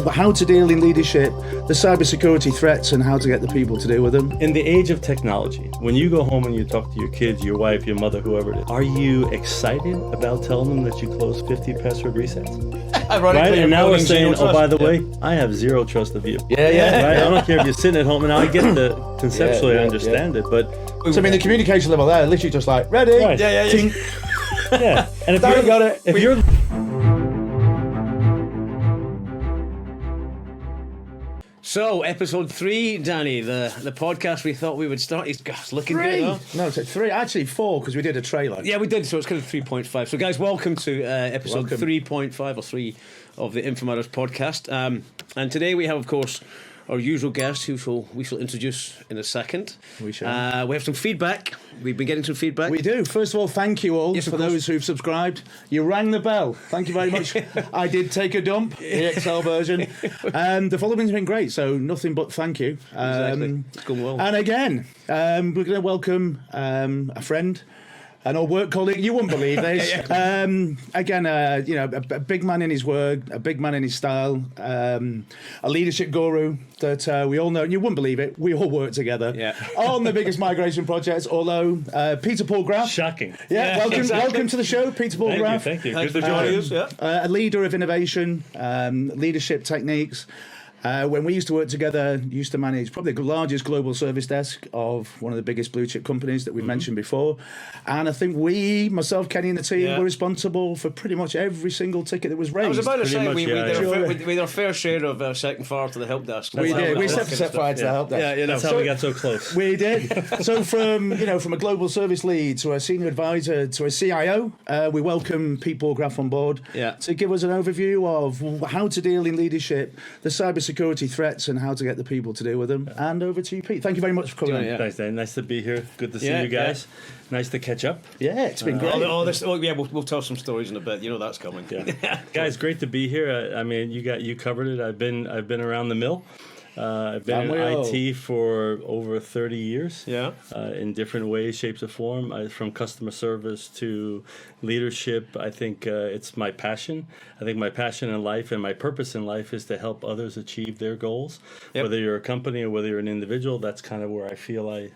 how to deal in leadership, the cybersecurity threats, and how to get the people to deal with them. In the age of technology, when you go home and you talk to your kids, your wife, your mother, whoever it is, are you excited about telling them that you closed 50 password resets? Ironically, right? And now we're saying, trust. by the way, I have zero trust of you. Yeah. Right? I don't care if you're sitting at home, and I get the conceptually, I understand it, but So I mean, the communication level there, literally just like ready. Right. Tink. yeah. And if Darren you're, got it. if you're So, episode 3, Danny, the podcast we thought we would start. It's looking good, huh? No, it's 3. Actually 4, because we did a trailer. Yeah, we did, so it's kind of 3.5. So, guys, welcome to episode 3.5 or 3 of the InfoMatters podcast. And today we have, of course, our usual guest, who we shall introduce in a second. We shall. We have some feedback. We've been getting some feedback. We do. First of all, thank you all for those who've subscribed. You rang the bell. Thank you very much. I did take a dump, the XL version. The following's been great, so nothing but thank you. Exactly. It's going well. And again, we're going to welcome a friend, an old work colleague. You wouldn't believe this. Again, a big man in his word, a big man in his style, a leadership guru that we all know. You wouldn't believe it. We all work together on the biggest migration projects. Although Peter Paul Graff, shocking. Welcome to the show, Peter Paul Graff. Thank you. Thanks for joining us. A leader of innovation, leadership techniques. When we used to work together, used to manage probably the largest global service desk of one of the biggest blue chip companies that we've mentioned before. And I think myself, Kenny and the team were responsible for pretty much every single ticket that was raised. I was about to say, we did our fair share of setting fire to the help desk. We did. We set fire to the help desk. That's how we got so close. We did. So from a global service lead to a senior advisor to a CIO, we welcome Pete Paul Graff on board to give us an overview of how to deal in leadership, the cybersecurity threats, and how to get the people to deal with them. And over to you, Pete. Thank you very much for coming on. Thanks, Dan. Nice to be here. Good to see you guys. Nice to catch up. Yeah, it's been great. We'll tell some stories in a bit. You know that's coming. Guys, great to be here. I mean, you covered it. I've been around the mill. I've been in IT for over 30 years. In different ways, shapes, or form. From customer service to leadership. I think it's my passion. I think my passion in life and my purpose in life is to help others achieve their goals. Whether you're a company or whether you're an individual, that's kind of where I feel I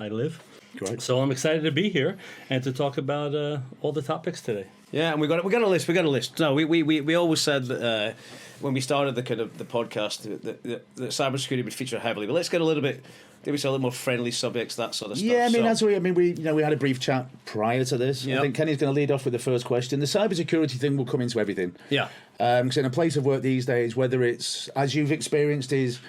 live. Great. So I'm excited to be here and to talk about all the topics today. Yeah, and we got a list. No, we always said that when we started the podcast that cybersecurity would feature heavily. But let's get a little more friendly subjects, that sort of stuff. Yeah, we had a brief chat prior to this. I think Kenny's going to lead off with the first question. The cybersecurity thing will come into everything. Yeah. Because in a place of work these days, whether it's, as you've experienced, is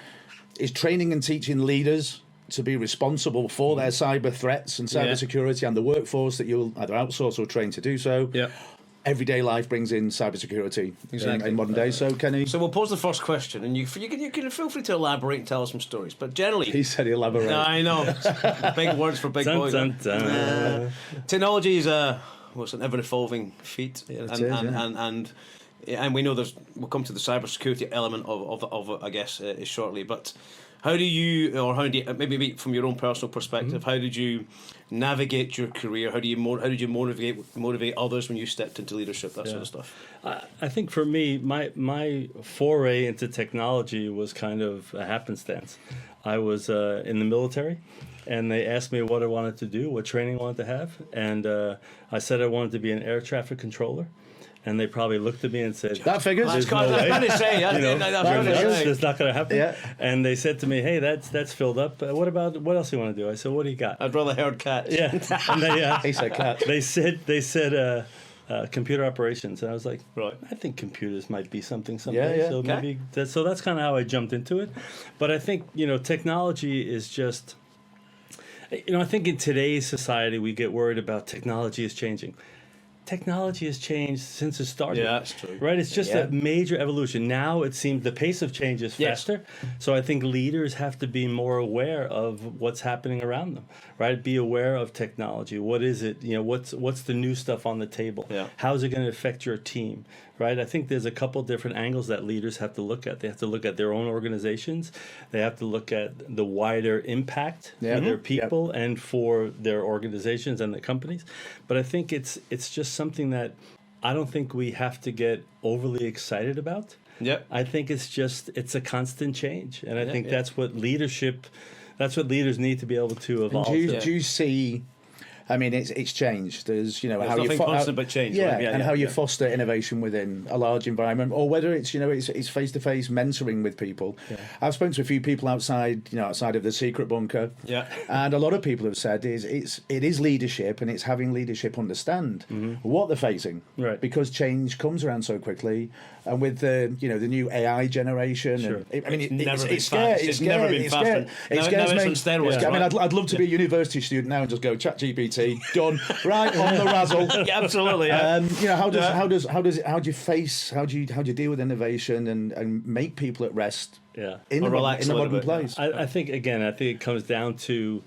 training and teaching leaders to be responsible for their cyber threats and cybersecurity and the workforce that you'll either outsource or train to do so. Yeah. Everyday life brings in cybersecurity in modern days. So, Kenny? So we'll pose the first question, and you can feel free to elaborate and tell us some stories. But generally... He said elaborate. I know. Big words for big boys. Technology is an ever-evolving feat. And we know we'll come to the cybersecurity element of I guess, shortly. But how do you maybe from your own personal perspective, how did you navigate your career? How did you motivate others when you stepped into leadership? That sort of stuff. I think for me, my foray into technology was kind of a happenstance. I was in the military, and they asked me what I wanted to do, what training I wanted to have, and I said I wanted to be an air traffic controller. And they probably looked at me and said, "That figures." That's not going to happen. Yeah. And they said to me, "Hey, that's filled up. What else do you want to do?" I said, "What do you got?" I'd rather heard cats. Yeah. And he said cats. They said computer operations, and I was like, "Right, I think computers might be something someday." Yeah. So maybe that's kind of how I jumped into it. But I think technology is just. I think in today's society we get worried about technology is changing. Technology has changed since it started. Yeah, that's true. Right? It's just a major evolution. Now it seems the pace of change is faster. So I think leaders have to be more aware of what's happening around them, right? Be aware of technology. What is it? What's the new stuff on the table? Yeah. How is it going to affect your team? Right? I think there's a couple different angles that leaders have to look at. They have to look at their own organizations. They have to look at the wider impact for their people and for their organizations and the companies. But I think it's just something that I don't think we have to get overly excited about. Yep. I think it's a constant change, and I think that's what leaders need to be able to evolve. Do you see? I mean, it's changed. There's how you constant but change. And how you foster innovation within a large environment, or whether it's it's face-to-face mentoring with people. Yeah. I've spoken to a few people outside of the secret bunker. Yeah. And a lot of people have said it is leadership, and it's having leadership understand what they're facing. Right. Because change comes around so quickly, and with the the new AI generation. Sure. And it's scary. It's never been faster. It scares me. On steroids, I mean, I'd love to be a university student now and just go ChatGPT. Done right on the razzle. Yeah, absolutely. How do you deal with innovation and make people at rest? Yeah, in a modern place. I think it comes down to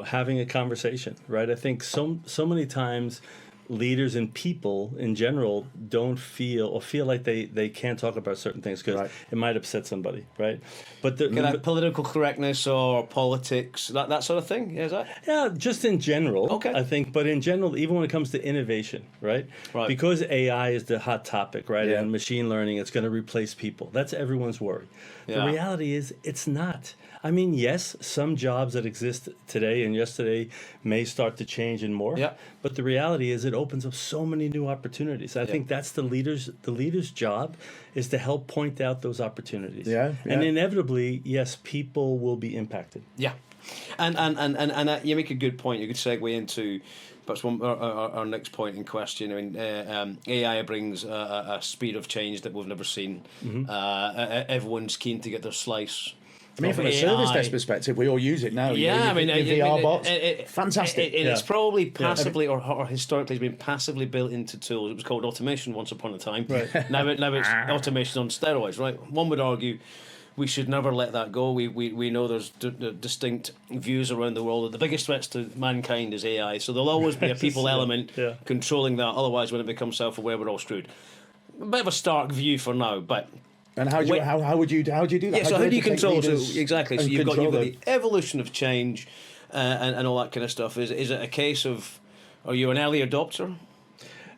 having a conversation, right? I think so many times leaders and people in general don't feel like they can't talk about certain things because it might upset somebody, right? But political correctness or politics, that sort of thing, is that? Yeah, just in general. Okay. I think, but in general, even when it comes to innovation, right? Because AI is the hot topic, right? Yeah. And machine learning, it's going to replace people. That's everyone's worry. Yeah. The reality is, it's not. I mean, yes, some jobs that exist today and yesterday may start to change and morph. Yeah. But the reality is, it opens up so many new opportunities. I think that's the leader's job, is to help point out those opportunities. Yeah. And inevitably, yes, people will be impacted. Yeah, and you make a good point. You could segue into perhaps our next point in question. I mean, AI brings a speed of change that we've never seen. Everyone's keen to get their slice. I mean, from a service desk perspective, we all use it now. Yeah, VR bots, fantastic. It's probably passively or historically has been passively built into tools. It was called automation once upon a time. Right. Now it's automation on steroids. Right. One would argue we should never let that go. We know there's distinct views around the world that the biggest threats to mankind is AI. So there'll always be a people element controlling that. Otherwise, when it becomes self-aware, we're all screwed. A bit of a stark view for now, but. And how would you do that? Yeah, so how do you control it? Exactly. So you've got the evolution of change and all that kind of stuff. Is it a case of, are you an early adopter?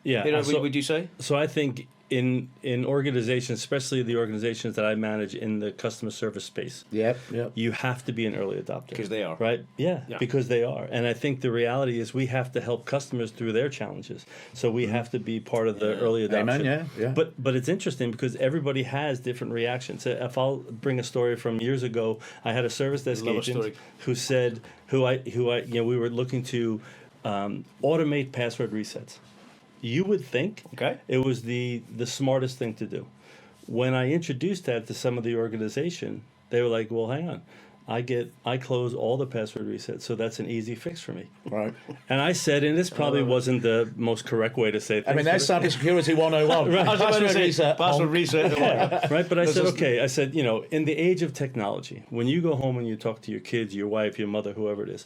Yeah. Would you say? So I think in organizations, especially the organizations that I manage in the customer service space, you have to be an early adopter. Because they are. Right? Yeah, because they are. And I think the reality is we have to help customers through their challenges. So we have to be part of the early adoption. Amen, yeah. But it's interesting because everybody has different reactions. If I'll bring a story from years ago, I had a service desk agent who said, we were looking to automate password resets. You would think it was the smartest thing to do. When I introduced that to some of the organization, they were like, well, hang on. I close all the password resets, so that's an easy fix for me. Right. And I said, and this probably wasn't the most correct way to say things. I mean, that's Cybersecurity 101. Right. Password reset. Right, but I said, in the age of technology, when you go home and you talk to your kids, your wife, your mother, whoever it is,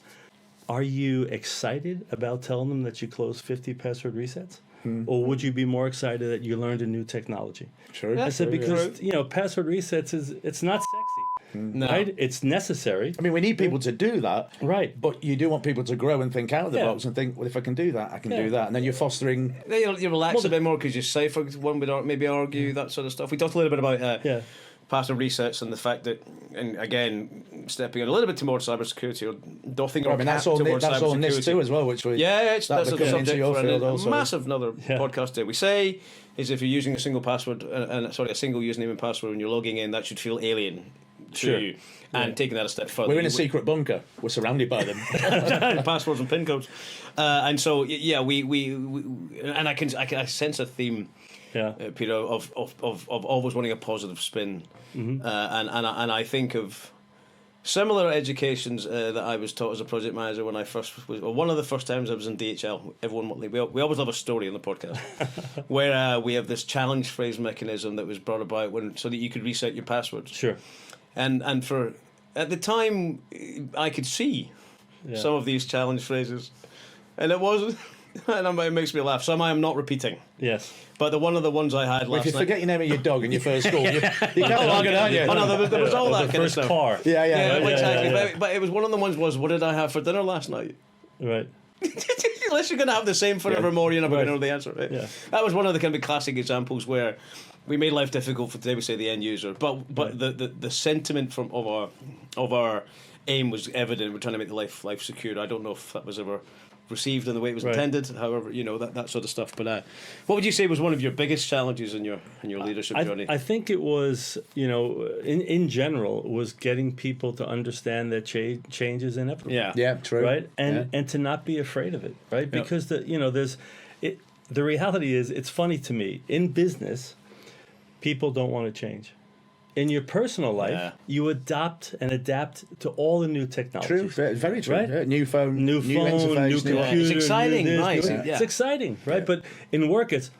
are you excited about telling them that you closed 50 password resets? Or would you be more excited that you learned a new technology? Sure. I said, because password resets it's not sexy. No. Right? It's necessary. I mean, we need people to do that. Right. But you do want people to grow and think out of the box and think, well, if I can do that, I can do that. And then you're fostering... You relax a bit more because you're safer. One would maybe argue that sort of stuff. We talked a little bit about password resets and the fact that, and again, stepping in a little bit towards cybersecurity or doffing our cap towards cybersecurity. That's all NIST too as well, which we... that's a subject for a massive another podcast day. We say is if you're using a single password, a single username and password when you're logging in, that should feel alien to you. And taking that a step further, we're in a secret bunker. We're surrounded by them, passwords and pin codes, and so we and I sense a theme. Peter, of always wanting a positive spin, and I think of similar educations that I was taught as a project manager when I first was. Well, one of the first times I was in DHL. We always love a story on the podcast where we have this challenge phrase mechanism that was brought about so that you could reset your passwords. Sure. And for at the time, I could see some of these challenge phrases, and it wasn't. And it makes me laugh. Some I am not repeating. Yes. But one of the ones I had last night... If you forget your name of your dog in your first school, you can't log it, aren't you? Oh, no, there was all that kind of stuff. Car. Yeah, exactly. But it was one of the ones was, what did I have for dinner last night? Right. Unless you're going to have the same forevermore, you're never going to know the answer. Right? Yeah. That was one of the kind of classic examples where we made life difficult for, today we say, the end user. But the sentiment of our aim was evident. We're trying to make the life secure. I don't know if that was ever received in the way it was intended. However, that sort of stuff. But what would you say was one of your biggest challenges in your leadership journey? I think it was, in general, was getting people to understand that change is inevitable. Yeah, true. Right, and to not be afraid of it. Right, because the reality is, it's funny to me, in business, people don't want to change. In your personal life, you adopt and adapt to all the new technologies. True, very true. Right? Yeah, new phone, new interface, new computer. It's exciting, nice. It's exciting, right? But in work, it's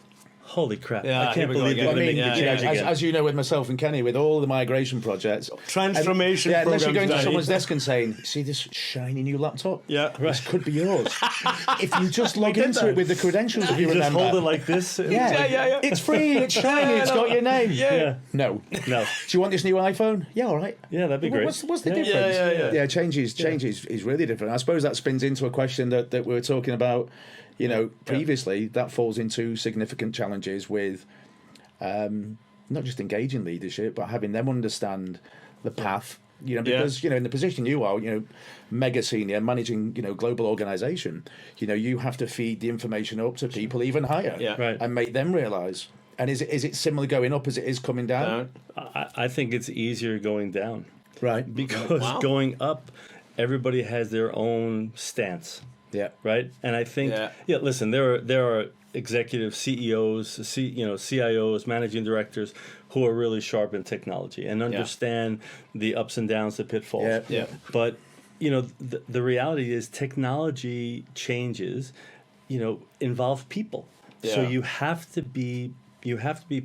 holy crap! I can't believe they're going to make me change again. As you know, with myself and Kenny, with all the migration projects, transformation. Unless you're going to someone's desk and saying, "See this shiny new laptop? This could be yours." If you just log into it with the credentials, if you remember, just hold it like this. Yeah. It's free. It's shiny. It's got your name. No. Do you want this new iPhone? Yeah, all right. Yeah, that'd be great. What's the difference? Yeah. Change is really different. I suppose that spins into a question that we were talking about. Previously, that falls into significant challenges with not just engaging leadership, but having them understand the path. Because in the position you are, mega senior, managing global organisation, you have to feed the information up to people even higher, and make them realise. And is it similar going up as it is coming down? I think it's easier going down, right? Because going up, everybody has their own stance. Yeah. Right. And I think, listen, there are executive CEOs, CIOs, managing directors who are really sharp in technology and understand the ups and downs, the pitfalls. Yeah. But, the reality is technology changes, involve people. Yeah. So you have to be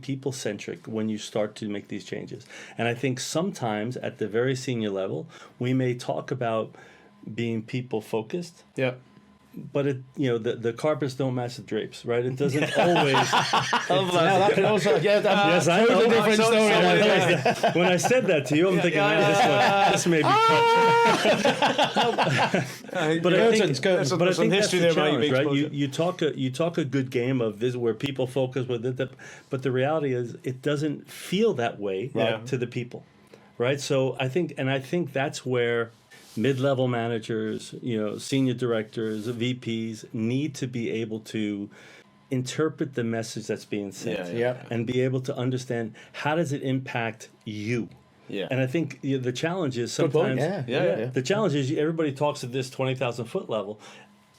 people centric when you start to make these changes. And I think sometimes at the very senior level, we may talk about being people focused. Yeah. But the carpets don't match the drapes, right? It doesn't always. That can also, yes, I know. Different story. When I said that to you, I'm thinking, this may be. But I think that's the challenge, right? You talk a good game of this where people focus with it, but the reality is it doesn't feel that way to the people, right? So I think that's where mid-level managers, senior directors, VPs need to be able to interpret the message that's being sent and be able to understand how does it impact you. Yeah. And I think the challenge is sometimes the challenge is everybody talks at this 20,000-foot level.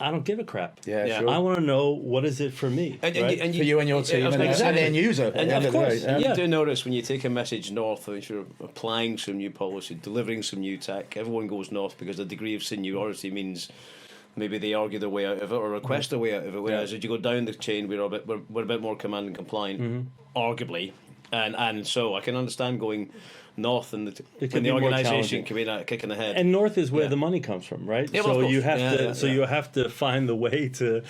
I don't give a crap. Sure. I want to know what is it for me, and for you and your team, and the end user. And of course, you do notice when you take a message north, if you're applying some new policy, delivering some new tech, everyone goes north because the degree of seniority means maybe they argue their way out of it or request their way out of it. Whereas as you go down the chain, we're a bit more command and compliant, arguably, and so I can understand going north and the organisation can be that kick in the head. And north is where the money comes from, right? Yeah, so you have you have to find the way to,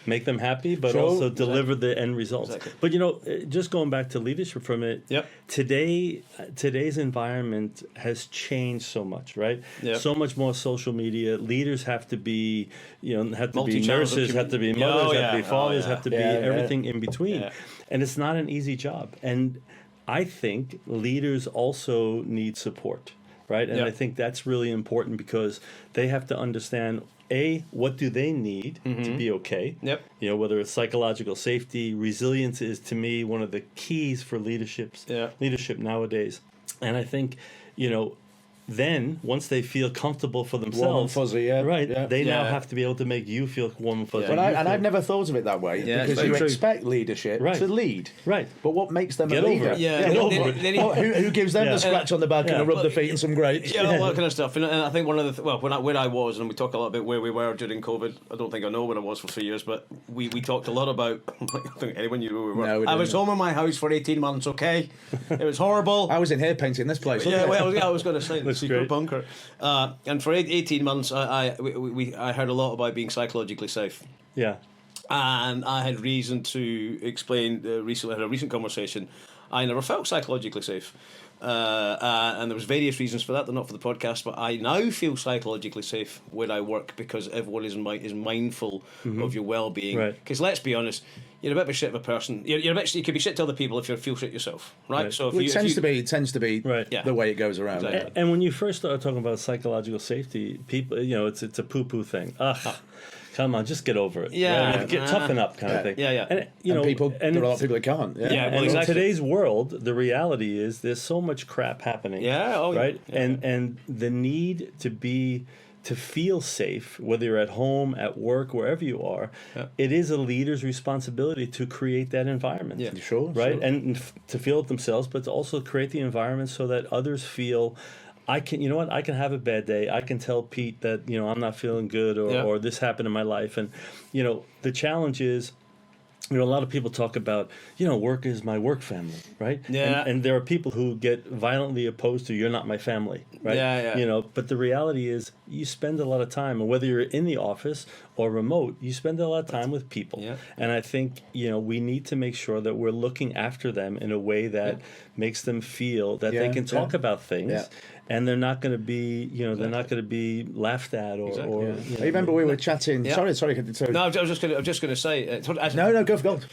make them happy, but also deliver the end results. Exactly. But just going back to leadership for a minute, today's environment has changed so much, right? Yep. So much more social media. Leaders have to be, have to be nurses, have to be mothers, have to be fathers, have to be everything in between, and it's not an easy job. And I think leaders also need support, right? And I think that's really important because they have to understand, what do they need to be okay? Yep. Whether it's psychological safety, resilience is, to me, one of the keys for leadership nowadays. And I think, then once they feel comfortable for themselves, warm and fuzzy, they now have to be able to make you feel warm and fuzzy. But I've never thought of it that way because you expect leadership to lead, right? But what makes them a leader? Who gives them the scratch on the back and a rub the feet and some grapes? All that kind of stuff. And I think one of the where I was, and we talk a lot about where we were during COVID. I don't think I know where I was for 3 years, but we talked a lot about. I don't think anyone knew where we were. No, I was home in my house for 18 months. Okay, it was horrible. I was in here painting this place. I was going to say. Secret bunker, and for 18 months, I heard a lot about being psychologically safe. Yeah, and I had reason to explain recently. I had a recent conversation. I never felt psychologically safe. And there was various reasons for that. They're not for the podcast, but I now feel psychologically safe where I work because everyone is mindful of your well-being. Because let's be honest, you're a bit of a shit of a person. You could be shit to other people if you feel shit yourself, right? So if it tends to be the way it goes around. Exactly. And when you first started talking about psychological safety, people, it's a poo-poo thing. Come on, just get over it. Yeah, tough up, kind of thing. Yeah. And there are a lot of people that can't. Well, in exactly. today's world, the reality is there's so much crap happening. Right. Yeah. And the need to feel safe, whether you're at home, at work, wherever you are, it is a leader's responsibility to create that environment. Yeah, sure. And to feel it themselves, but to also create the environment so that others feel. I can have a bad day. I can tell Pete that, I'm not feeling good or this happened in my life. And, the challenge is, a lot of people talk about, work is my work family, right? Yeah. And there are people who get violently opposed to you're not my family, right? Yeah. But the reality is you spend a lot of time, and whether you're in the office or remote, you spend a lot of time with people. Yeah. And I think, we need to make sure that we're looking after them in a way that makes them feel that they can talk about things. Yeah. And they're not going to be, they're not going to be laughed at or. I remember we were chatting. Yeah. Sorry. No, I was just going to say. No, go for gold.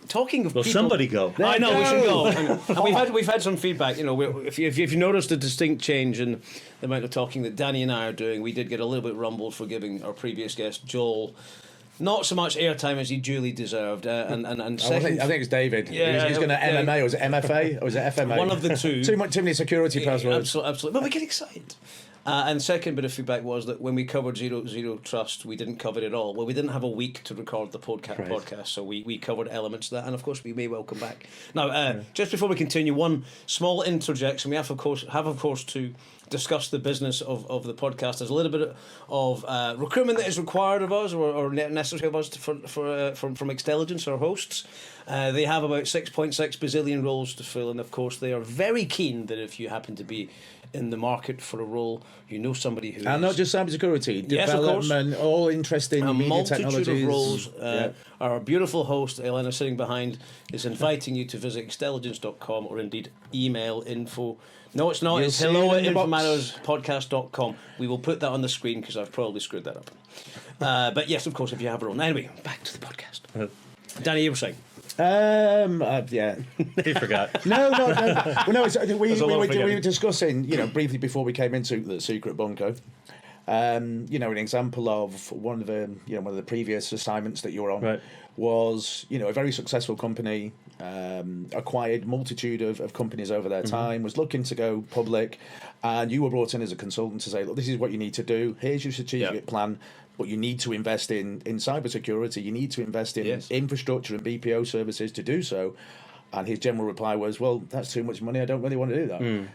Talking of people, somebody go. I know we should go. And we've had some feedback. If you've noticed a distinct change in the amount of talking that Danny and I are doing, we did get a little bit rumbled for giving our previous guest Joel not so much airtime as he duly deserved. And second, I think it's David. Yeah, he's going to MMA, or was it MFA, or was it FMA? One of the two. Too many security passwords. Absolutely. But we get excited. And second bit of feedback was that when we covered zero trust, we didn't cover it at all. Well, we didn't have a week to record the podcast, so we covered elements of that, and of course we may well come back. Now, just before we continue, one small interjection. We have of course to discuss the business of the podcast. There's a little bit of recruitment that is required of us or necessary of us from Xtelligence, our hosts. They have about 6.6 bazillion roles to fill, and of course they are very keen that if you happen to be in the market for a role, somebody who and not just cybersecurity, development, all interesting a media multitude technologies. Of roles. Our beautiful host, Elena, sitting behind, is inviting you to visit Xtelligence.com or indeed email info. No, it's not. It's hello at InfoMattersPodcast.com. We will put that on the screen because I've probably screwed that up. But yes, of course, if you have a role. Anyway, back to the podcast. Danny, you were saying. Yeah. He forgot. No. Well, no. We were discussing, briefly before we came into the secret bunker. An example of one of the previous assignments that you were on was, a very successful company, acquired multitude of companies over their time, was looking to go public, and you were brought in as a consultant to say, look, this is what you need to do. Here's your strategic plan. But you need to invest in cybersecurity. You need to invest in infrastructure and BPO services to do so. And his general reply was, well, that's too much money. I don't really want to do that.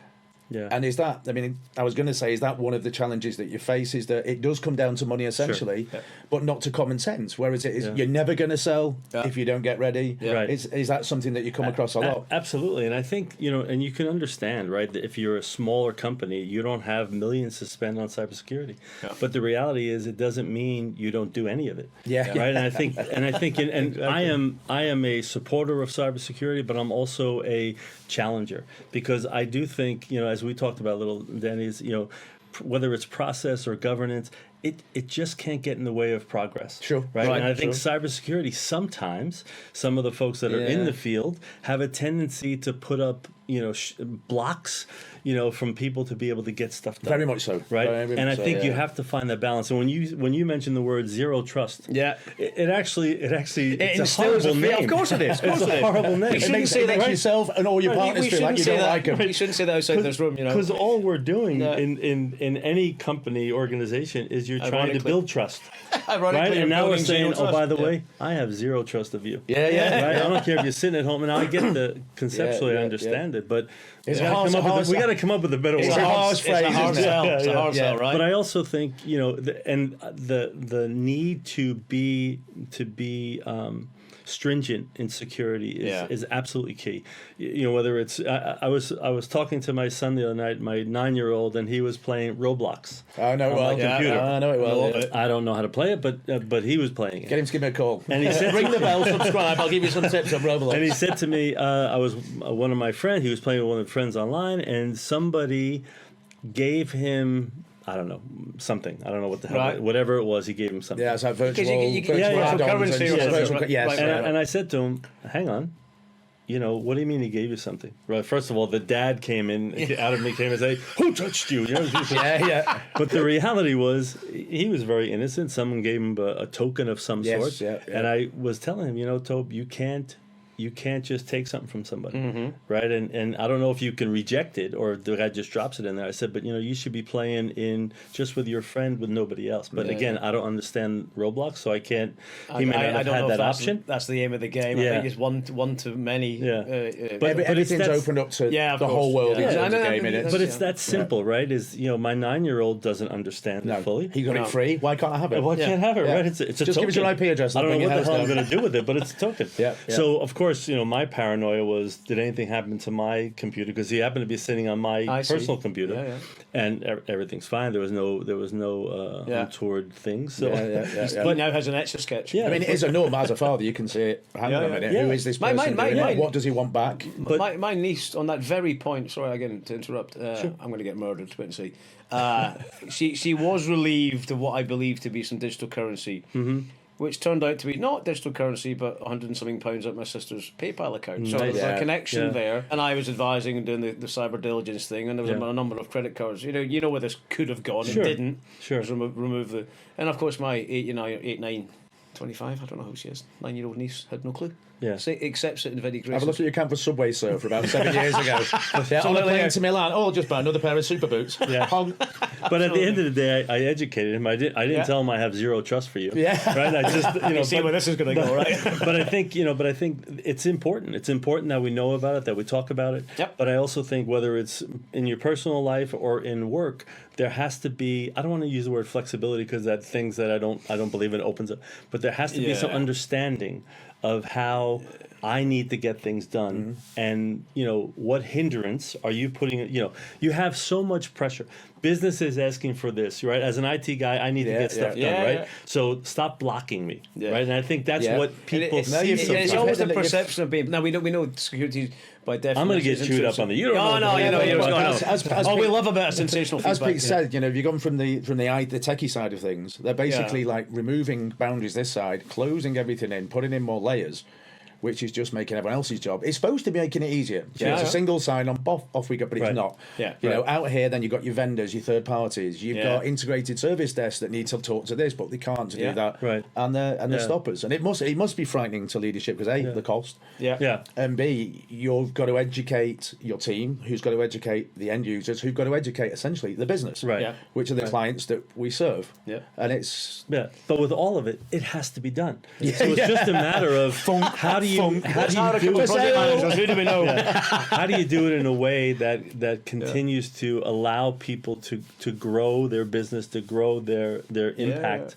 Yeah. And is that, I was going to say, is that one of the challenges that you face, is that it does come down to money essentially, but not to common sense, whereas it is you're never going to sell if you don't get ready. Yeah. Right. Is that something that you come across a lot? Absolutely. And I think, and you can understand, right, that if you're a smaller company, you don't have millions to spend on cybersecurity. Yeah. But the reality is it doesn't mean you don't do any of it. Yeah. Right. And I think exactly. I am a supporter of cybersecurity, but I'm also a challenger, because I do think, as we talked about a little, Danny, is, whether it's process or governance, it just can't get in the way of progress. Sure. Right. And I think cybersecurity, sometimes some of the folks that are in the field have a tendency to put up, blocks, from people to be able to get stuff done. Very much so. Right. And I think you have to find that balance. And when you mention the word zero trust, it actually it's a horrible name. Of course it is. It's a horrible name. It makes yourself and all your partners feel like you don't like them. We shouldn't say that outside this room, Because all we're doing in any company organization is you're trying to build trust. Right? And now we're saying, by the way, I have zero trust of you. Yeah. Right? I don't care if you're sitting at home, and I get the conceptually, I understand it, but we got to come up with a better word. It's a harsh phrase. It's a hard sell, right? But I also think the need to be stringent in security is absolutely key. Whether it's I was talking to my son the other night, my 9-year-old, and he was playing Roblox. I know it well. Computer. I know it well. I don't know how to play it, but he was playing it. Get him to give me a call. And he said, ring the bell, subscribe. I'll give you some tips on Roblox. And he said to me, I was one of my friends. He was playing with one of the friends online, and somebody gave him, I don't know, something. I don't know what the hell, whatever it was, he gave him something. Yeah, it's like virtual currency or something. Yes. And I said to him, hang on, what do you mean he gave you something? Right, first of all, the dad came in, out of me came and said, who touched you? Yeah. But the reality was, he was very innocent. Someone gave him a token of some sort. Yeah. And I was telling him, Tobe, you can't just take something from somebody, right? And I don't know if you can reject it or the guy just drops it in there. I said, but you should be playing in just with your friend, with nobody else. But again, I don't understand Roblox, so I can't. He may not have had that option. That's the aim of the game. I think it's one to many. But everything's opened up to the whole world. But it's that simple, right? Is my 9-year-old doesn't understand it fully. He got it free. Why can't I have it? Well, I can't have it, right? It's a just token. give us your IP address. I don't know what the hell I'm going to do with it, but it's a token. So of course, my paranoia was, did anything happen to my computer? Because he happened to be sitting on my personal computer, and everything's fine. There was no untoward things. So, but he now has an Etch-a-Sketch. I mean, it is a norm as a father. You can say, hang on a minute, who is this person? What does he want back? But my niece, on that very point, sorry again to interrupt, I'm going to get murdered. Wait and see. She was relieved of what I believe to be some digital currency. Which turned out to be not digital currency, but £100 and something at my sister's PayPal account. So there was a connection there, and I was advising and doing the cyber diligence thing, and there was a number of credit cards. You know where this could have gone, it didn't. Remove the, and of course my 25, I don't know who she is, 9-year-old niece had no clue. Accepts it in very graceful. Have a look at your campus subway surfer about 7 years ago. On a plane to Milan, just buy another pair of super boots. But at the end of the day, I educated him. I didn't tell him I have zero trust for you. Right. I just see where this is going to go, right? But I think it's important. It's important that we know about it, that we talk about it. But I also think whether it's in your personal life or in work, there has to be, I don't want to use the word flexibility because that things that I don't believe in opens up, but there has to be some understanding of how I need to get things done, and what hindrance are you putting? You have so much pressure. Business is asking for this, right? As an IT guy, I need to get stuff done, right? So stop blocking me, right? And I think that's what people see. It's always the perception of being. Now we know security by definition. I'm going to get chewed up on the. You don't know. We love a bit of sensational feedback. As Pete said, if you've gone from the techie side of things, they're basically like removing boundaries this side, closing everything in, putting in more layers, which is just making everyone else's job. It's supposed to be making it easier. So it's a single sign-on, off we go, but it's not. Out here, then you've got your vendors, your third parties. You've got integrated service desks that need to talk to this, but they can't do that. And the stoppers. And it must be frightening to leadership because A, the cost. And B, you've got to educate your team, who's got to educate the end users, who've got to educate essentially the business, which are the clients that we serve. And it's but with all of it, it has to be done. So it's just a matter of how do you do it in a way that continues to allow people to grow their business, to grow their impact,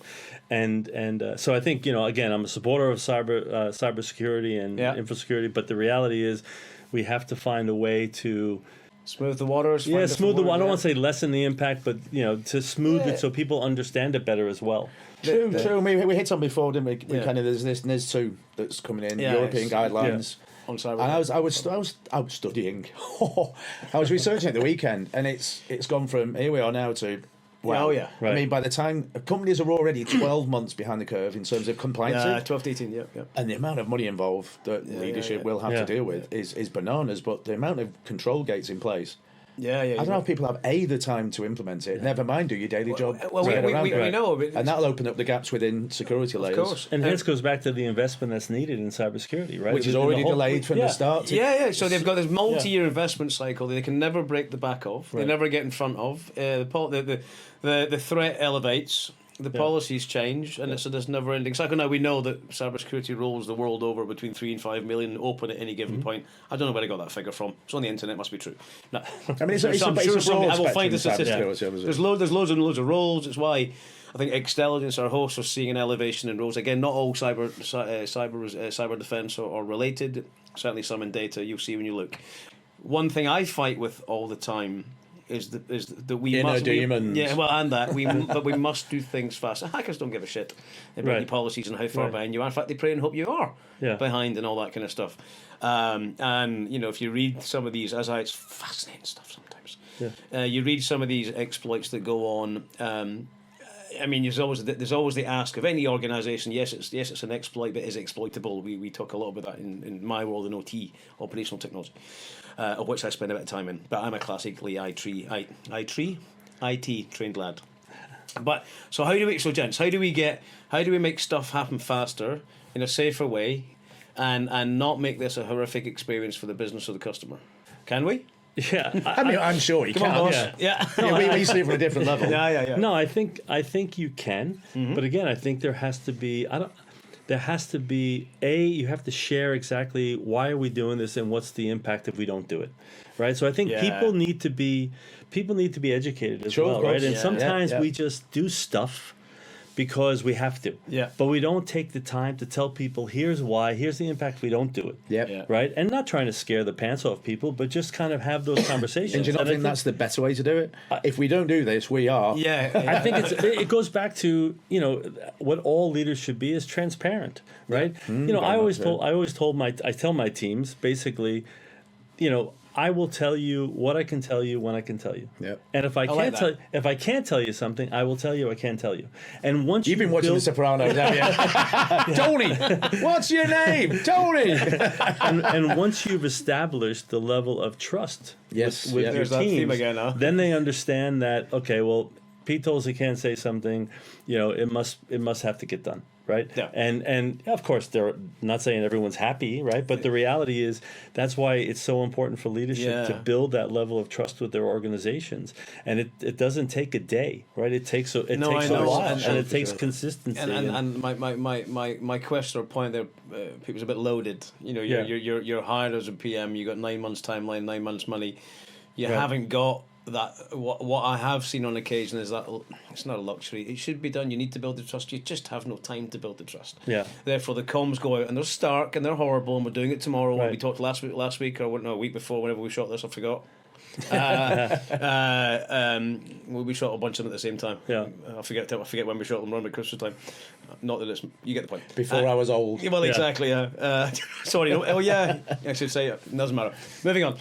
and so I think again, I'm a supporter of cybersecurity and infosecurity, but the reality is we have to find a way to smooth the waters. Smooth the water. I don't want to say lessen the impact, but to smooth it so people understand it better as well. True. We hit on before, didn't we? We kind of there's this NIS2 that's coming in, European guidelines. On cyber. And I was studying. I was researching at the weekend, and it's gone from here we are now to. Wow. I mean, by the time companies are already 12 months behind the curve in terms of compliance. 12 to 18, And the amount of money involved that leadership will have to deal with is bananas, but the amount of control gates in place. I don't know if people have the time to implement it. Never mind, do your daily job. Well, we know, and that'll open up the gaps within security layers. Of course, and this goes back to the investment that's needed in cybersecurity, right? Which is already delayed from the start. So they've got this multi-year investment cycle that they can never break the back of. They never get in front of. The threat elevates. the policies change, and it's a this never ending cycle. Now we know that cybersecurity rolls the world over between 3 and 5 million open at any given point. I don't know where I got that figure from. It's on the internet, must be true. No. I mean, it's a broad I will find the statistic. Yeah. There's loads and loads of roles. It's why I think Xtelligence, our hosts, are seeing an elevation in roles. Again, not all cyber defense are related. Certainly some in data. You'll see when you look. One thing I fight with all the time is that we inner must demons. But we must do things fast. Hackers don't give a shit about your policies and how far behind you are. In fact, they pray and hope you are behind and all that kind of stuff. And if you read some of these, it's fascinating stuff sometimes. You read some of these exploits that go on. I mean, there's always the ask of any organisation. Yes, it's an exploit, but is it exploitable? We talk a lot about that in my world in OT, operational technology, of which I spend a bit of time in. But I'm a classically IT trained lad. But gents, how do we make stuff happen faster in a safer way, and not make this a horrific experience for the business or the customer? Can we? Yeah, I mean, I'm sure you can. We see it from a different level. No, I think you can, but again, I think there has to be. You have to share exactly why are we doing this and what's the impact if we don't do it, right? So I think people need to be educated as well, right? And sometimes we just do stuff because we have to. But we don't take the time to tell people, here's why, here's the impact if we don't do it. Right? And not trying to scare the pants off people, but just kind of have those conversations. And do you not think that's the better way to do it? If we don't do this, we are. I think it goes back to, what all leaders should be is transparent, right? I tell my teams basically, I will tell you what I can tell you when I can tell you. And if I can't tell you something, I will tell you I can't tell you. And once you've been watching The Sopranos, haven't you? Tony, what's your name? Tony. and once you've established the level of trust with your teams, then they understand that Pete tells he can't say something, it must have to get done. Right. And of course, they're not saying everyone's happy. Right. But the reality is that's why it's so important for leadership to build that level of trust with their organizations. And it doesn't take a day. Right. It takes a while, and it takes consistency. And my question or point there, people's a bit loaded. You're hired as a PM. You got 9 months timeline, 9 months money. You haven't got that. What I have seen on occasion is that it's not a luxury. It should be done. You need to build the trust. You just have no time to build the trust. Therefore, the comms go out and they're stark and they're horrible. And we're doing it tomorrow. When we talked last week or a week before, whenever we shot this, I forgot. We shot a bunch of them at the same time. I forget when we shot them around at Christmas time. Not that it's, you get the point. Before I was old. Well, exactly. Sorry. I should say it. Doesn't matter. Moving on.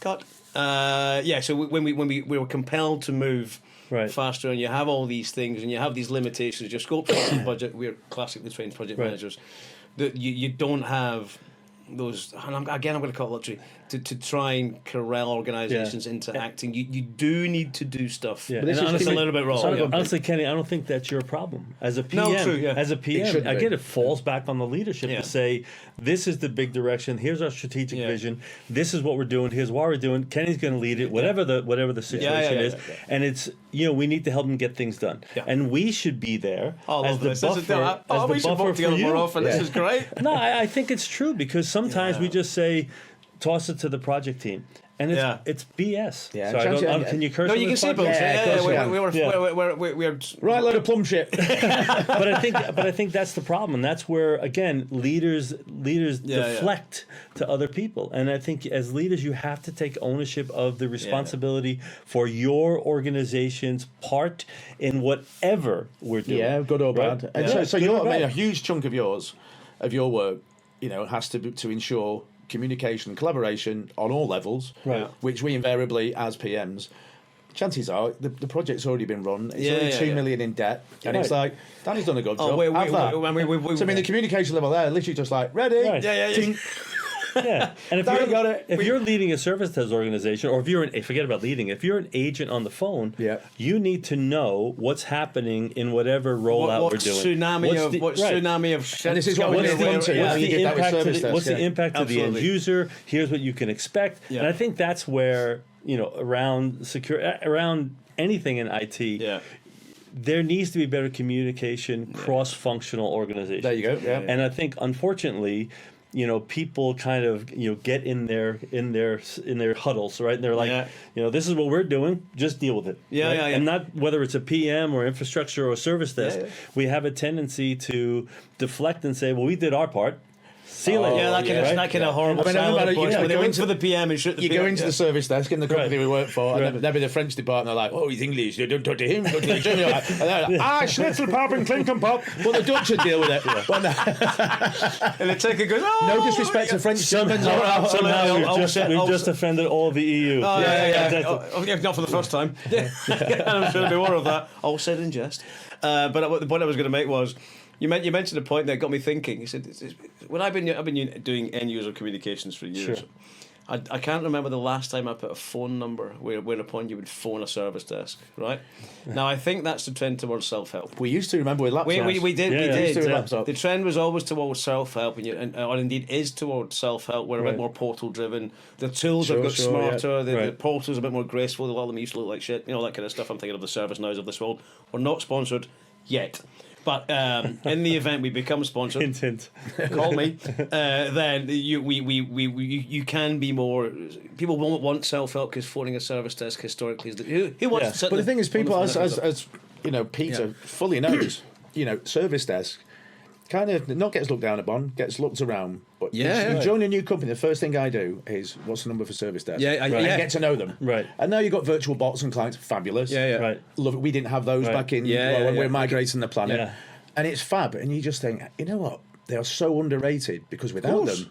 Cut. So when we were compelled to move faster, and you have all these things, and you have these limitations. Your scope, budget. We're classically trained project managers. That you don't have those. And I'm going to call it luxury to try and corral organisations into acting. You do need to do stuff. But this is a little bit wrong. Honestly, Kenny, I don't think that's your problem as a PM. No, true, As a PM, again, it falls back on the leadership to say, this is the big direction. Here's our strategic vision. This is what we're doing. Here's why we're doing. Kenny's going to lead it. Whatever the situation is, and it's we need to help them get things done, and we should be there as the buffer. We should work together more often. This is great. No, I think it's true because sometimes we just say, toss it to the project team. And it's BS. So can you curse? No, you can say bullshit. We're right load of plum shit. but I think that's the problem, and that's where again leaders deflect to other people. And I think as leaders, you have to take ownership of the responsibility for your organization's part in whatever we're doing. Yeah, good or bad. And so a huge chunk of your work, has to ensure communication and collaboration on all levels, which we invariably, as PMs, chances are the project's already been run. It's only 2 million in debt, and it's like Danny's done a good job. So the communication level there, literally just like ready. And if you're leading a service desk organization, or if you're forget about leading, if you're an agent on the phone, you need to know what's happening in whatever rollout we're doing. Tsunami of shit. And this is what we're going to what's the impact to the end user? Here's what you can expect. And I think that's where around anything in IT. there needs to be better communication, cross-functional organization. There you go. Yeah. And I think, unfortunately, people kind of get in their huddles, right? And they're like, this is what we're doing. Just deal with it. Right? And not whether it's a PM or infrastructure or service desk. We have a tendency to deflect and say, well, we did our part. See you later. That kind of horrible silent approach. They went for the PM and shoot the PM. You go into the service desk in the company we work for, and there'll be the French department are like, oh, he's English, you don't talk to him, talk to the German. Schnitzel pop and Klinken pop. Well, the Dutch would deal with it. And the Turkey goes, no disrespect to French Germans. Somehow we've just offended all the EU. Not for the first time. I'm sure there'll be more of that. All said in jest. But the point I was going to make was, you mentioned a point that got me thinking. You said, when I've been doing end user communications for years, I can't remember the last time I put a phone number whereupon you would phone a service desk. Right now, I think that's the trend towards self help. We used to remember with laptops. We did. The trend was always towards self help, or indeed is towards self help. We're a bit more portal driven. The tools have got smarter. The portals are a bit more graceful. A lot of them used to look like shit. That kind of stuff. I'm thinking of the ServiceNows of this world. We're not sponsored yet. But in the event we become sponsored, hint. Call me. Then you can be more. People won't want self help because phoning a service desk historically is who wants to sit. But the thing is, people as Peter fully knows, service desk kind of not gets looked down upon, gets looked around. But you join a new company, the first thing I do is, what's the number for service desk? And get to know them. Right. And now you've got virtual bots and clients, fabulous. Right. Love it. We didn't have those back in when we were migrating the planet. Yeah. And it's fab. And you just think, you know what? They are so underrated because without them,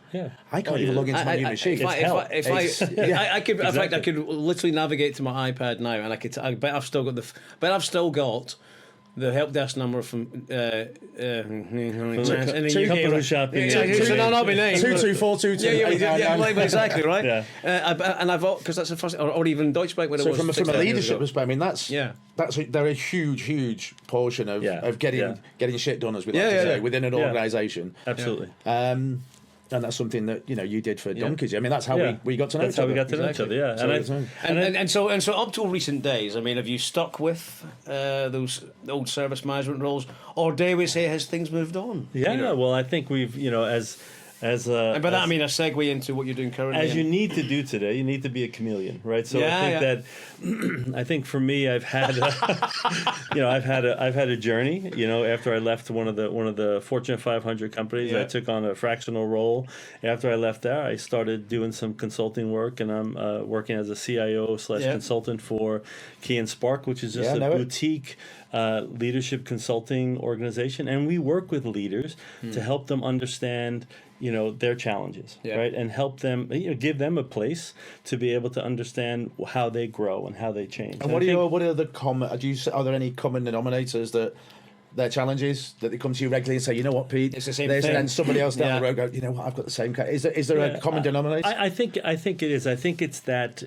I can't even log into my new machine. I could, in fact, I could literally navigate to my iPad now, and I bet I've still got the help desk number from Company shopping. Not my name. 22422. Exactly right. Yeah. And I've because that's the first, or even Deutsche Bank when it was. So from a leadership perspective, I mean that's they're a huge portion of getting shit done, as we like to say, within an organisation. Absolutely. And that's something that you did for donkeys. I mean, that's how we got to know each other. That's how we got to know each other. Yeah, and so up till recent days, I mean, have you stuck with those old service management roles, or dare we say has things moved on? Yeah, well, I think we've and by that I mean a segue into what you're doing currently. As you need to do today, you need to be a chameleon, right? So I think I think for me, I've had I've had a journey. After I left one of the Fortune 500 companies, I took on a fractional role. After I left there, I started doing some consulting work, and I'm working as a CIO/consultant for Key and Spark, which is just a boutique leadership consulting organization, and we work with leaders to help them understand their challenges, right, and help them, give them a place to be able to understand how they grow and how they change. And what are the common? Are there any common denominators that their challenges that they come to you regularly and say, you know what, Pete, it's the same thing. And then somebody else down the road go, you know what, I've got the same. Is there a common denominator? I think it is. I think it's that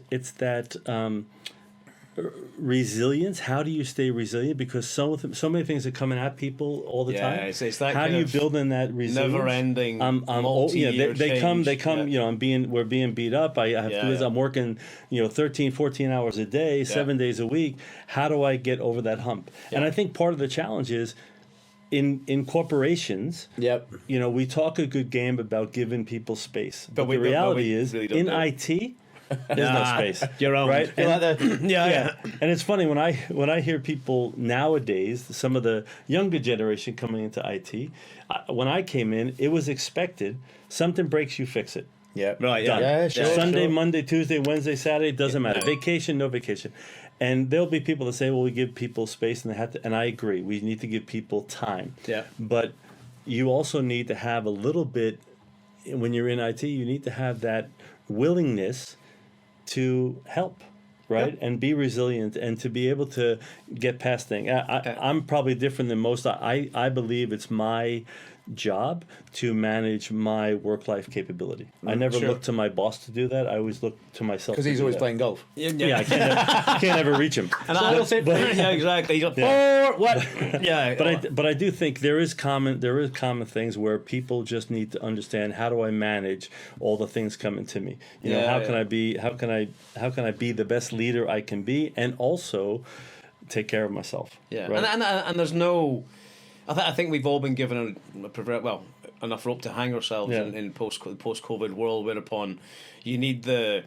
resilience. How do you stay resilient? Because so many things are coming at people all the time. It's that how do you build in that resilience? Never-ending, they come. We're being beat up. I have to do this. I'm working, 13, 14 hours a day, 7 days a week. How do I get over that hump? And I think part of the challenge is, in corporations, we talk a good game about giving people space, but the reality is, really in IT. There's no space. Your own, right? And, and it's funny when I hear people nowadays, some of the younger generation coming into IT. When I came in, it was expected. Something breaks, you fix it. Yeah, right. Done. Yeah, sure. Sunday, Monday, Tuesday, Wednesday, Saturday, doesn't matter. Vacation, no vacation. And there'll be people that say, "Well, we give people space," and they have to. And I agree. We need to give people time. Yeah. But you also need to have a little bit. When you're in IT, you need to have that willingness to help, right, and be resilient, and to be able to get past things. I'm probably different than most. I believe it's my job to manage my work-life capability. I never look to my boss to do that. I always look to myself. Because he's always playing golf. I can't ever reach him. And exactly. But I do think there is common things where people just need to understand, how do I manage all the things coming to me? How can I be the best leader I can be, and also take care of myself. Yeah, right? and there's no. I think we've all been given enough rope to hang ourselves in post-COVID world, whereupon you need the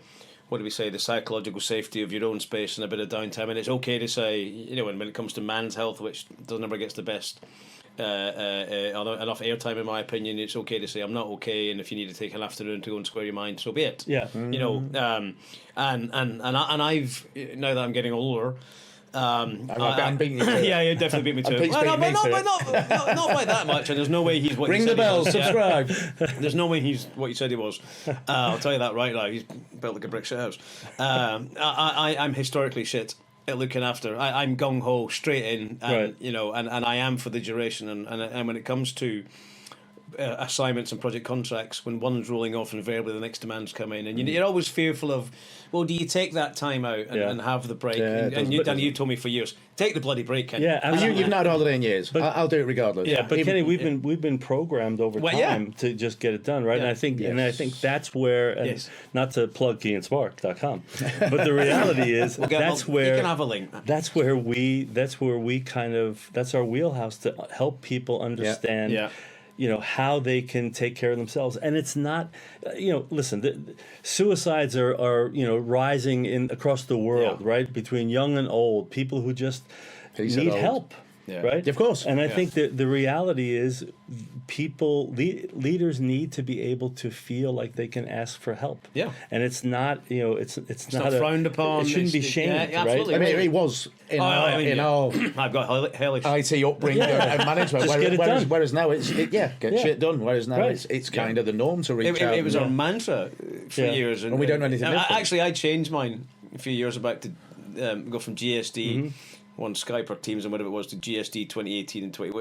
psychological safety of your own space and a bit of downtime. And it's okay to say, when it comes to man's health, which never gets the best enough airtime, in my opinion, it's okay to say I'm not okay, and if you need to take an afternoon to go and square your mind, so be it. Yeah. And I've, now that I'm getting older. I'm beating you. Yeah, you definitely beat me to it. Well, not by that much. And there's no way he's what Ring you said the bell, he was. subscribe. There's no way he's what you said he was. I'll tell you that right now. He's built like a brick shit house. I'm historically shit at looking after. I'm gung ho, straight in, and and I am for the duration. And when it comes to assignments and project contracts, when one's rolling off, invariably the next demands come in, and you're always fearful of, well, do you take that time out and have the break? And you told me for years, take the bloody break, Kenny. Yeah, you've not had a holiday in years. I'll do it regardless. Yeah, but Kenny, we've been programmed over time to just get it done, right? Yeah. And I think that's where, not to plug keyandspark.com, but the reality is you can have a link. That's where we kind of, that's our wheelhouse to help people understand. Yeah. How they can take care of themselves. And it's not, listen, suicides are rising across the world, right? Between young and old, people who just need help. Yeah. Right? Of course. And I think that the reality is leaders need to be able to feel like they can ask for help. Yeah. And it's not, it's not frowned upon. It shouldn't be shamed, right? I mean, it was in our I've got hellish IT upbringing and management. Whereas now it's get shit done. Whereas now it's kind of the norm to reach out. It was our mantra for years. And we don't know anything different. Actually, I changed mine a few years back to go from GSD on Skype or Teams and whatever it was to GSD 2018 and 20. I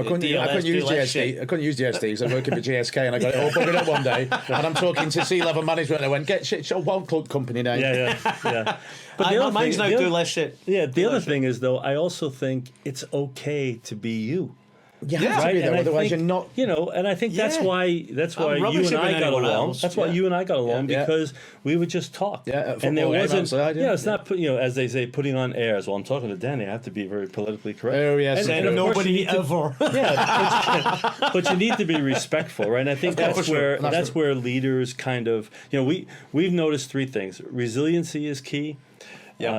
couldn't use GSD. I couldn't use GSD because I'm working for GSK and I got it all buggered up one day. And I'm talking to C-level management and I went, get shit, one company name. Yeah. But mine's now do less shit. Yeah, the other thing is, though, I also think it's okay to be you. You have to be there, otherwise you're not. And I think that's why you and I got along. That's why you and I got along because we would just talk. Yeah, and there wasn't. It's not as they say, putting on airs. Well, I'm talking to Danny. I have to be very politically correct. Oh yes, and nobody ever. But you need to be respectful, right? And I think that's where leaders kind of we've noticed three things. Resiliency is key.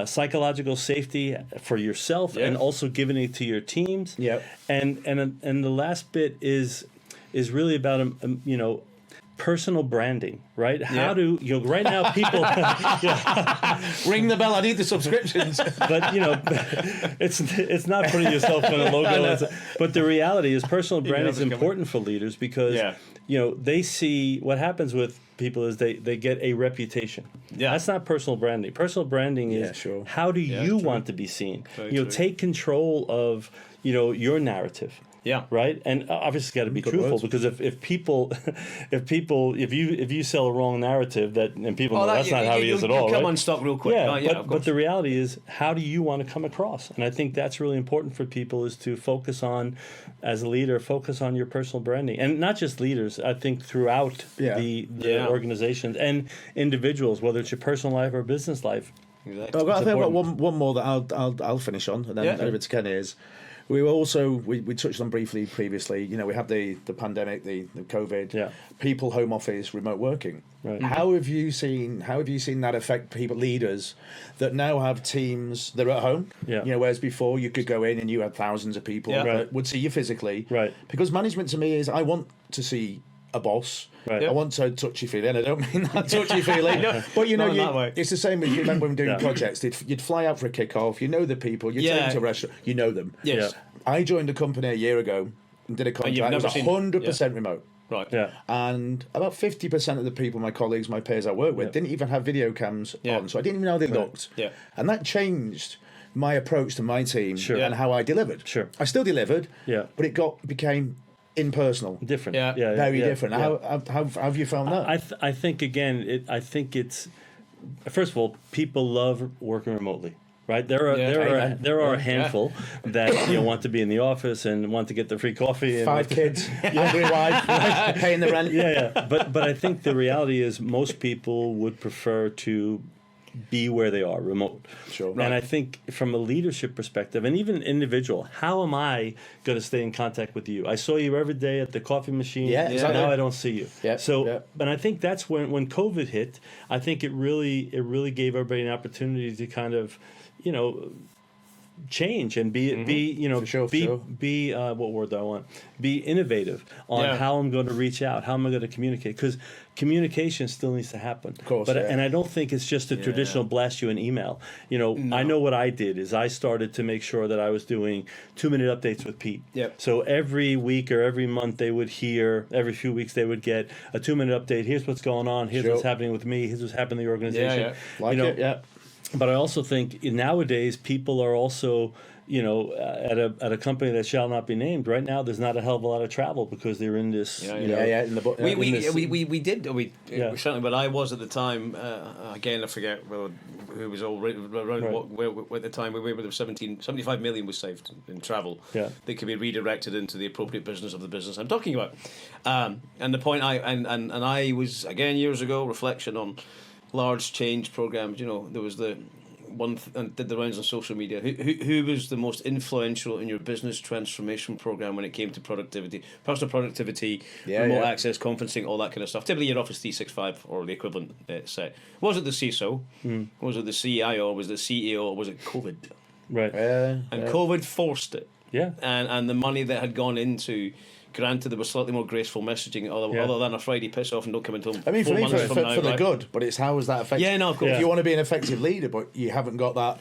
Psychological safety for yourself and also giving it to your teams. And the last bit is really about personal branding, right? How do right now people ring the bell? I need the subscriptions. But it's not putting yourself on a logo. But the reality is, personal branding is important for leaders because they see what happens with people is they get a reputation. That's not personal branding. Personal branding is how do you want to be seen? Take control of your narrative. Yeah. Right. And obviously, it's got to be truthful because if you sell a wrong narrative and people know that's not how he is at all. Come unstuck real quick. But the reality is, how do you want to come across? And I think that's really important for people is to focus on, as a leader, focus on your personal branding, and not just leaders. I think throughout the organizations and individuals, whether it's your personal life or business life. Exactly. I think I've got one more that I'll finish on, and then over to Ken is. We were also we touched on briefly previously. We had the pandemic, the COVID, people home office, remote working. Right. How have you seen that affect people, leaders that now have teams that are at home? Whereas before you could go in and you had thousands of people that would see you physically. Right. Because management to me is I want to see a boss. Right. I want to touchy feeling. I don't mean that touchy feeling. But it's the same as you remember when doing projects. You'd fly out for a kickoff. You know the people. You take them to a restaurant. You know them. Yes. I joined a company a year ago and did a contract. It was 100% remote. Right. Yeah. And about 50% of the people, my colleagues, my peers I work with, didn't even have video cams on. So I didn't even know how they looked. Yeah. And that changed my approach to my team and how I delivered. Sure. I still delivered. Yeah. But it became impersonal. Different. Very different. Yeah. How have you found that? I think again. I think it's first of all, people love working remotely. Right, there are a handful that want to be in the office and want to get the free coffee. And 5 kids, angry wife, paying the rent. But I think the reality is most people would prefer to be where they are, remote. Sure. And I think from a leadership perspective, and even individual, how am I going to stay in contact with you? I saw you every day at the coffee machine. Yeah, exactly. Now I don't see you. Yeah, So, yeah. and I think that's when COVID hit. I think it really gave everybody an opportunity to kind of, change and be what word do I want? Be innovative on how I'm going to reach out, how am I going to communicate? Because communication still needs to happen. Of course, and I don't think it's just a traditional blast you an email. I know what I did is I started to make sure that I was doing 2-minute updates with Pete. Yep. So every week or every month they would hear, every few weeks they would get a 2-minute update. Here's what's going on. Here's what's happening with me. Here's what's happening in the organization. But I also think nowadays people are also, at a company that shall not be named. Right now, there's not a hell of a lot of travel because they're in this. In the book. We did certainly, but I was at the time. Again, I forget who was all around at the time. We were there 75 million was saved in travel. Yeah. That could be redirected into the appropriate business of the business I'm talking about. And the point I was again years ago reflection on large change programs. There was the one and did the rounds on social media. Who was the most influential in your business transformation program when it came to productivity, personal productivity, remote access, conferencing, all that kind of stuff? Typically, your Office 365 or the equivalent set. Was it the CISO? Was it the CIO? Was it the CEO? Or was it COVID? Right. And COVID forced it. Yeah. And the money that had gone into. Granted, there was slightly more graceful messaging, other than a Friday piss off and don't come into home. I mean, for me, for the right? good, but it's how is that effective? Yeah, no, of course. If you want to be an effective leader, but you haven't got that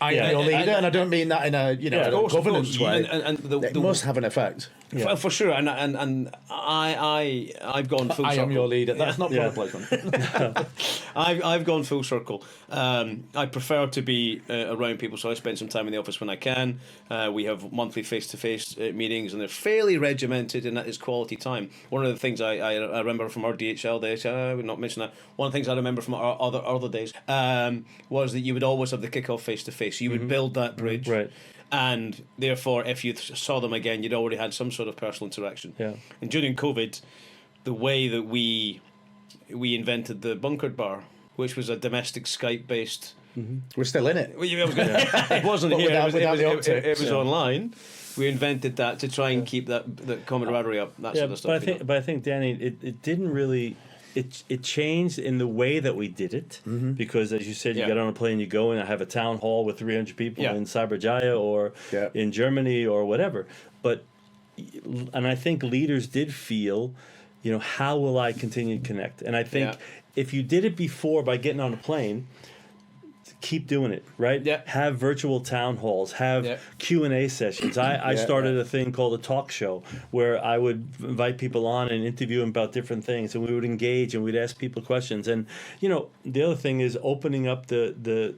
ideal leader, and I don't mean that in a governance way. And it must have an effect. Yeah. For sure, and I've gone full circle. I am your leader. That's not product placement. I've gone full circle. I prefer to be around people, so I spend some time in the office when I can. We have monthly face-to-face meetings, and they're fairly regimented, and that is quality time. One of the things I remember from our DHL days, I would not mention that. One of the things I remember from our other days was that you would always have the kick-off face-to-face. You would build that bridge. Right. And therefore, if you saw them again, you'd already had some sort of personal interaction. Yeah. And during COVID, the way that we invented the bunkered bar, which was a domestic Skype-based... We're still in it. It wasn't here. It was online. We invented that to try and keep that camaraderie up, that sort of stuff. But I think, Danny, it didn't really... It changed in the way that we did it because, as you said, you get on a plane, you go and I have a town hall with 300 people in Cyberjaya or in Germany or whatever. And I think leaders did feel, how will I continue to connect? And I think if you did it before by getting on a plane, keep doing it, right? Yeah. Have virtual town halls, have Q&A sessions. I started a thing called a talk show where I would invite people on and interview them about different things, and we would engage and we'd ask people questions. And the other thing is opening up the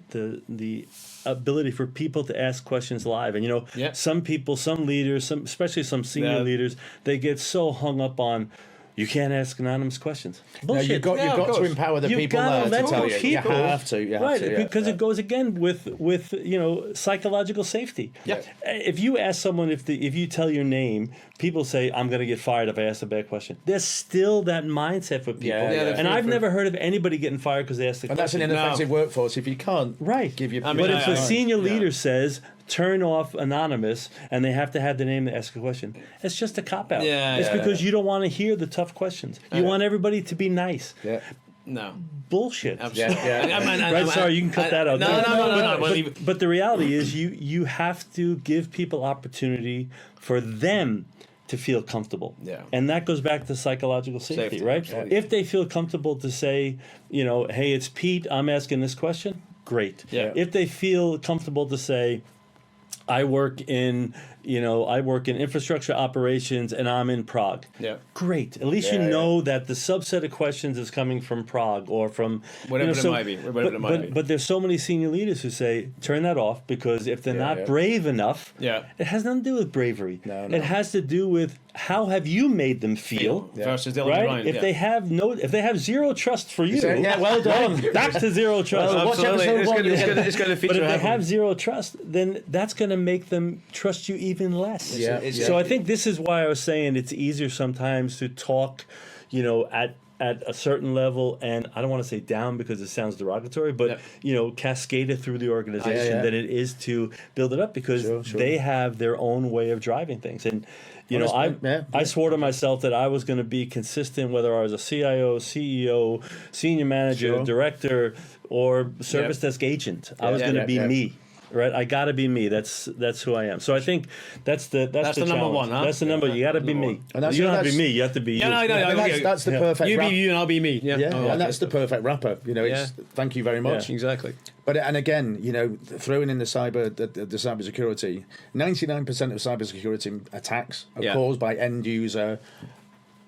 ability for people to ask questions live. And some people, some leaders, especially some senior leaders, they get so hung up on. You can't ask anonymous questions. Bullshit. No, you've got to empower the people there to tell you. You have to. Because it goes again with psychological safety. Yeah. If you ask someone, if you tell your name, people say, I'm going to get fired if I ask a bad question. There's still that mindset for people. And I've never heard of anybody getting fired because they asked the question. And that's an ineffective workforce if you can't give your... But if a senior leader says, turn off anonymous, and they have to have the name to ask a question, it's just a cop-out. It's because you don't want to hear the tough questions. You want everybody to be nice. Yeah. No. Bullshit. Absolutely. Sorry, you can cut that out. No. But the reality is you have to give people opportunity for them to feel comfortable. Yeah. And that goes back to psychological safety, right? Absolutely. If they feel comfortable to say, hey, it's Pete, I'm asking this question, great. Yeah. If they feel comfortable to say, I work in infrastructure operations and I'm in Prague. Yeah. Great. At least know that the subset of questions is coming from Prague or from whatever it might be. But there's so many senior leaders who say turn that off because if they're not brave enough, it has nothing to do with bravery. No. It has to do with how have you made them feel versus the right? If they have zero trust for you, well done. Back to zero trust. It's going to feature. But if they have zero trust, then that's going to make them trust you even less. Yeah. So I think this is why I was saying it's easier sometimes to talk, at at a certain level, and I don't want to say down because it sounds derogatory, but cascade it through the organization than it is to build it up, because they have their own way of driving things. And I swore to myself that I was going to be consistent, whether I was a CIO, CEO, senior manager, director, or service desk agent. I was going to be me. Right, I got to be me. That's who I am. So I think that's the number one. Huh? That's the number. You got to be me. You don't have to be me. You have to be you. That's the perfect. You be you, and I'll be me. And that's the perfect wrapper. Thank you very much. Exactly. But and again, throwing in the cybersecurity, 99% of cybersecurity attacks are caused by end user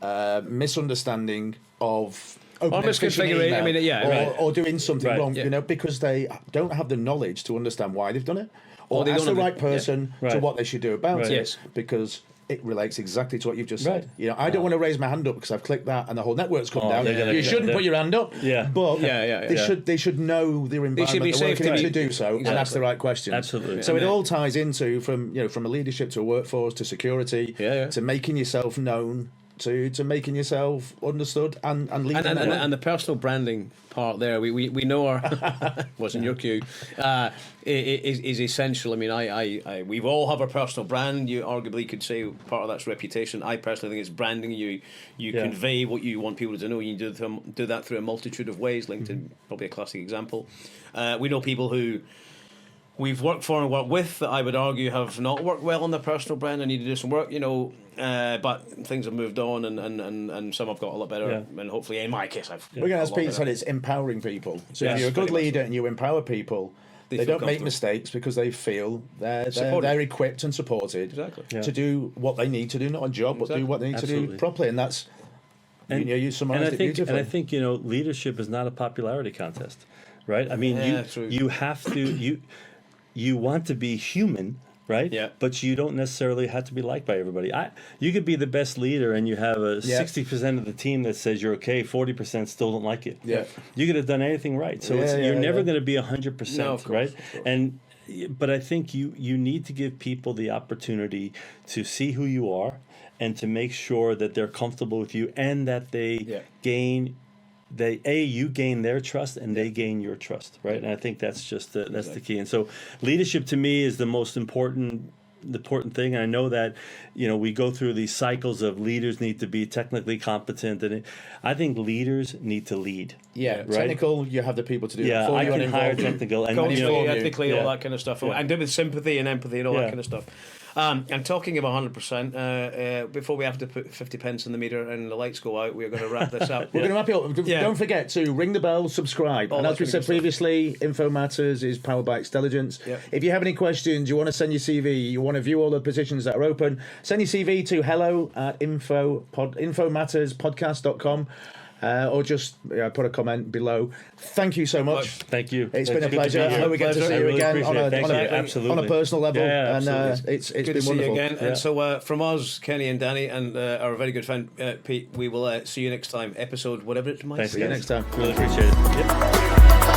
misunderstanding of. Or misconfiguring, or doing something wrong, because they don't have the knowledge to understand why they've done it, or they ask the right person to what they should do about it, because it relates exactly to what you've just said. I don't want to raise my hand up because I've clicked that and the whole network's come down. You shouldn't put your hand up, but they should know their environment they're working in to do so and ask the right questions. Absolutely. So it all ties into from a leadership to a workforce to security to making yourself known. To making yourself understood and leading. And the personal branding part there, we know our wasn't your cue, is essential. I mean, we all have our personal brand. You arguably could say part of that's reputation. I personally think it's branding. You convey what you want people to know. You do that through a multitude of ways. LinkedIn, probably a classic example. We know people who we've worked for and worked with that I would argue have not worked well on their personal brand and need to do some work, but things have moved on and some have got a lot better, and hopefully in my case as Peter said, it's empowering people. So if you're a good leader and you empower people, they don't make mistakes because they feel they're equipped and supported to do what they need to do, not a job, but do what they need to do properly, and that's you summarized it beautifully. And I think leadership is not a popularity contest, right? I mean, you have to you want to be human, right? Yeah. But you don't necessarily have to be liked by everybody. You could be the best leader and you have 60% of the team that says you're okay, 40% still don't like you. Yeah. You could have done anything right. So you're never going to be 100%, right? But I think you need to give people the opportunity to see who you are and to make sure that they're comfortable with you and that they gain. You gain their trust and they gain your trust, right? And I think that's just the key. And so leadership to me is the most important thing. And I know that we go through these cycles of leaders need to be technically competent, and I think leaders need to lead. Right? Technical, you have the people to do. Yeah, I can hire technical and ethically, all that kind of stuff, and do with sympathy and empathy and all that kind of stuff. And talking of 100%, before we have to put 50 pence in the meter and the lights go out, we're going to wrap this up. We're going to wrap it up. Don't forget to ring the bell, subscribe. And as we said previously, InfoMatters is powered by Xtelligence. If you have any questions, you want to send your CV, you want to view all the positions that are open, send your CV to hello@infomatterspodcast.com. Or just put a comment below. Thank you so much. Thank you. It's been a pleasure. I hope we get to see you again on a personal level. And it's good been to see wonderful. you again. And so from us, Kenny and Danny, and our very good friend Pete, we will see you next time. Episode whatever it might be. See you next time. Really appreciate it. Yep.